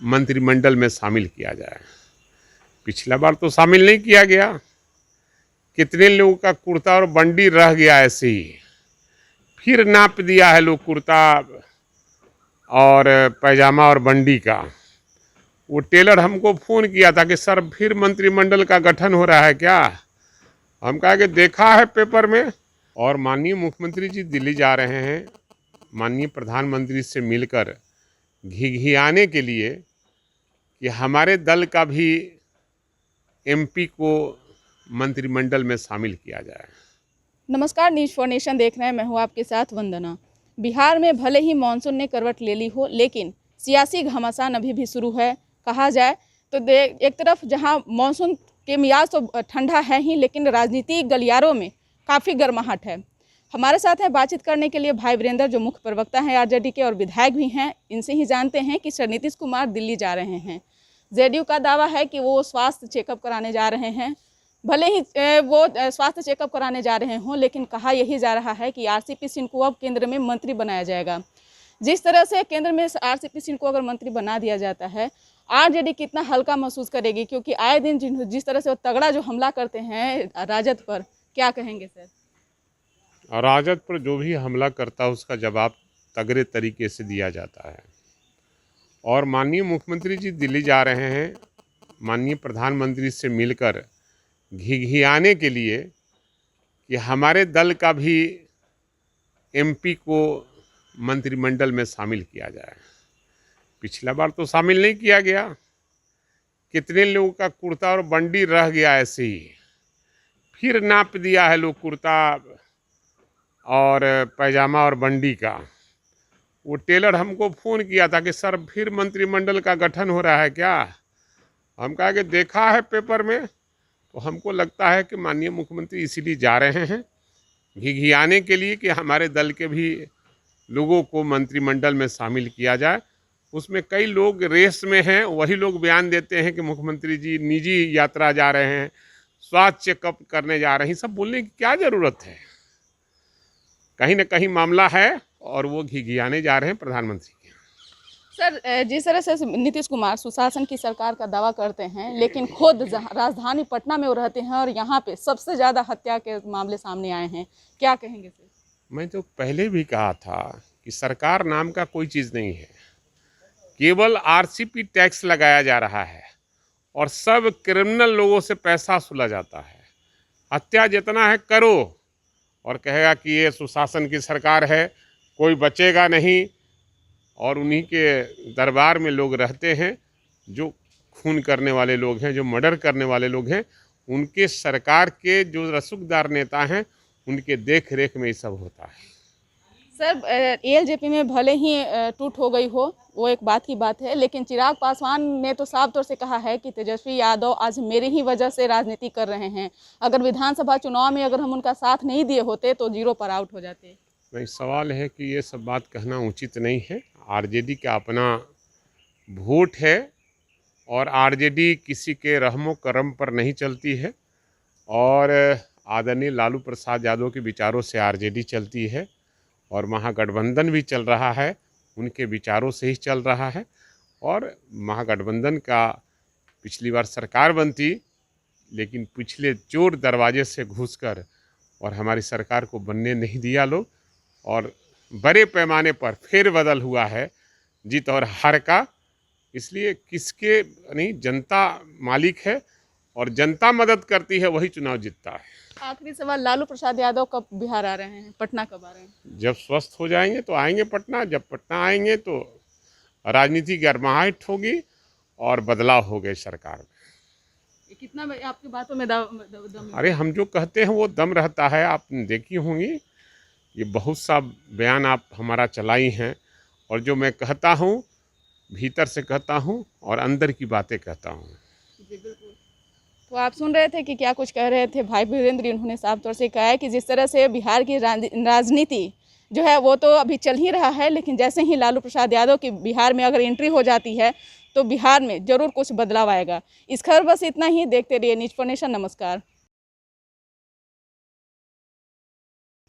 मंत्रिमंडल में शामिल किया जाए। पिछला बार तो शामिल नहीं किया गया, कितने लोगों का कुर्ता और बंडी रह गया ऐसे ही। फिर नाप दिया है लोग कुर्ता और पैजामा और बंडी का। वो टेलर हमको फ़ोन किया था कि सर फिर मंत्रिमंडल का गठन हो रहा है क्या। हम कहा कि देखा है पेपर में। और माननीय मुख्यमंत्री जी दिल्ली जा रहे हैं माननीय प्रधानमंत्री से मिलकर घिघियाने के लिए कि हमारे दल का भी एमपी को मंत्रिमंडल में शामिल किया जाए। नमस्कार, न्यूज़ फॉर नेशन देख रहे हैं। मैं हूं आपके साथ वंदना। बिहार में भले ही मानसून ने करवट ले ली हो, लेकिन सियासी घमासान अभी भी शुरू है। कहा जाए तो एक तरफ जहां मानसून के मियाज तो ठंडा है ही, लेकिन राजनीतिक गलियारों में काफ़ी गर्माहट है। हमारे साथ हैं बातचीत करने के लिए भाई वीरेंद्र, जो मुख्य प्रवक्ता हैं आरजेडी के और विधायक भी हैं। इनसे ही जानते हैं कि सर नीतीश कुमार दिल्ली जा रहे हैं। जेडीयू का दावा है कि वो स्वास्थ्य चेकअप कराने जा रहे हैं। भले ही वो स्वास्थ्य चेकअप कराने जा रहे हों, लेकिन कहा यही जा रहा है कि आरसीपी सिंह को अब केंद्र में मंत्री बनाया जाएगा। जिस तरह से केंद्र में आरसीपी सिंह को अगर मंत्री बना दिया जाता है, आरजेडी कितना हल्का महसूस करेगी, क्योंकि आए दिन जिस तरह से वो तगड़ा जो हमला करते हैं राजद पर, क्या कहेंगे सर? राजद पर जो भी हमला करता है उसका जवाब तगड़े तरीके से दिया जाता है। और माननीय मुख्यमंत्री जी दिल्ली जा रहे हैं माननीय प्रधानमंत्री से मिलकर घिघियाने के लिए कि हमारे दल का भी एमपी को मंत्रिमंडल में शामिल किया जाए। पिछला बार तो शामिल नहीं किया गया, कितने लोगों का कुर्ता और बंडी रह गया ऐसे ही। फिर नाप दिया है लोग कुर्ता और पैजामा और बंडी का। वो टेलर हमको फ़ोन किया था कि सर फिर मंत्रिमंडल का गठन हो रहा है क्या। हम कहा कि देखा है पेपर में। तो हमको लगता है कि माननीय मुख्यमंत्री इसीलिए जा रहे हैं घिघियाने के लिए कि हमारे दल के भी लोगों को मंत्रिमंडल में शामिल किया जाए। उसमें कई लोग रेस में हैं, वही लोग बयान देते हैं कि मुख्यमंत्री जी निजी यात्रा जा रहे हैं, स्वास्थ्य चेकअप करने जा रहे हैं। सब बोलने की क्या ज़रूरत है? कहीं ना कहीं मामला है और वो घिघियाने जा रहे हैं प्रधानमंत्री के। सर, जिस तरह से नीतीश कुमार सुशासन की सरकार का दावा करते हैं, लेकिन खुद राजधानी पटना में वो रहते हैं और यहाँ पे सबसे ज़्यादा हत्या के मामले सामने आए हैं, क्या कहेंगे सर? मैं तो पहले भी कहा था कि सरकार नाम का कोई चीज़ नहीं है, केवल आरसीपी टैक्स लगाया जा रहा है और सब क्रिमिनल लोगों से पैसा वसूला जाता है। हत्या जितना है करो और कहेगा कि ये सुशासन की सरकार है, कोई बचेगा नहीं। और उन्हीं के दरबार में लोग रहते हैं, जो खून करने वाले लोग हैं, जो मर्डर करने वाले लोग हैं। उनके सरकार के जो रसूखदार नेता हैं, उनके देख रेख में ये सब होता है। सर, एलजेपी में भले ही टूट हो गई हो, वो एक बात की बात है, लेकिन चिराग पासवान ने तो साफ तौर से कहा है कि तेजस्वी यादव आज मेरी ही वजह से राजनीति कर रहे हैं। अगर विधानसभा चुनाव में अगर हम उनका साथ नहीं दिए होते तो जीरो पर आउट हो जाते। नहीं, सवाल है कि ये सब बात कहना उचित नहीं है। आरजेडी का अपना वोट है और आरजेडी किसी के रहमो करम पर नहीं चलती है। और आदरणीय लालू प्रसाद यादव के विचारों से आरजेडी चलती है और महागठबंधन भी चल रहा है, उनके विचारों से ही चल रहा है। और महागठबंधन का पिछली बार सरकार बनती, लेकिन पिछले चोर दरवाजे से घुसकर और हमारी सरकार को बनने नहीं दिया लोग। और बड़े पैमाने पर फेरबदल हुआ है जीत और हार का। इसलिए किसके नहीं, जनता मालिक है और जनता मदद करती है, वही चुनाव जीतता है। आखिरी सवाल, लालू प्रसाद यादव कब बिहार आ रहे हैं, पटना कब आ रहे हैं? जब स्वस्थ हो जाएंगे तो आएंगे पटना। जब पटना आएंगे तो राजनीति गर्माहट होगी और बदलाव हो गए सरकार में। कितना आपकी बातों में दम? अरे हम जो कहते हैं वो दम रहता है। आप देखी होंगी, ये बहुत सा बयान आप हमारा चलाई हैं, और जो मैं कहता हूँ भीतर से कहता हूँ और अंदर की बातें कहता हूँ। जी बिल्कुल। तो आप सुन रहे थे कि क्या कुछ कह रहे थे भाई वीरेंद्र। उन्होंने साफ तौर से कहा है कि जिस तरह से बिहार की राजनीति जो है वो तो अभी चल ही रहा है, लेकिन जैसे ही लालू प्रसाद यादव की बिहार में अगर एंट्री हो जाती है तो बिहार में ज़रूर कुछ बदलाव आएगा। इस खबर बस इतना ही। देखते रहिए न्यूज़ फॉर नेशन। नमस्कार।